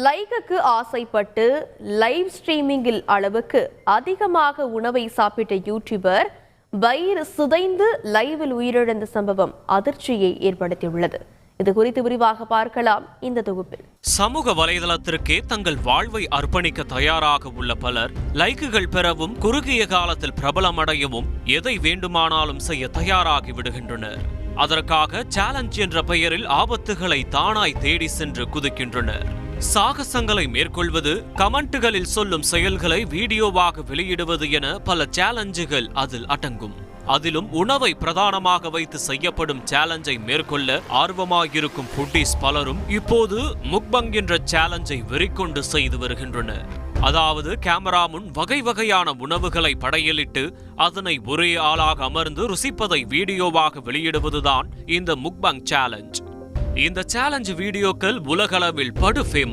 லைக்குக்கு ஆசைப்பட்டு லைவ் ஸ்ட்ரீமிங்கில் அளவுக்கு அதிகமாக உணவை சாப்பிட்ட யூடியூபர் வயிறு சிதைந்து லைவில் உயிரிழந்த சம்பவம் அதிர்ச்சியை ஏற்படுத்தியுள்ளது. இது குறித்து விரிவாக பார்க்கலாம் இந்த தொகுப்பில். சமூக வலைதளத்திற்கே தங்கள் வாழ்வை அர்ப்பணிக்க தயாராக உள்ள பலர் லைக்குகள் பெறவும் குறுகிய காலத்தில் பிரபலமடையவும் எதை வேண்டுமானாலும் செய்ய தயாராகி விடுகின்றனர். அதற்காக சேலஞ்ச் என்ற பெயரில் ஆபத்துகளை தானாய் தேடி சென்று குதிக்கின்றனர். சாகசங்களை மேற்கொள்வது, கமெண்ட்டுகளில் சொல்லும் செயல்களை வீடியோவாக வெளியிடுவது என பல சேலஞ்சுகள் அதில் அடங்கும். அதிலும் உணவை பிரதானமாக வைத்து செய்யப்படும் சேலஞ்சை மேற்கொள்ள ஆர்வமாயிருக்கும் ஃபுட்டீஸ் பலரும் இப்போது முக்பங் என்ற சேலஞ்சை வெறிக்கொண்டு செய்து வருகின்றனர். அதாவது கேமரா முன் வகை வகையான உணவுகளை படையலிட்டு அதனை ஒரே ஆளாக அமர்ந்து ருசிப்பதை வீடியோவாக வெளியிடுவதுதான் இந்த முக்பங் சேலஞ்ச். இந்த சேலஞ்ச் வீடியோக்கள் உலகளவில் படு ஃபேமஸ்.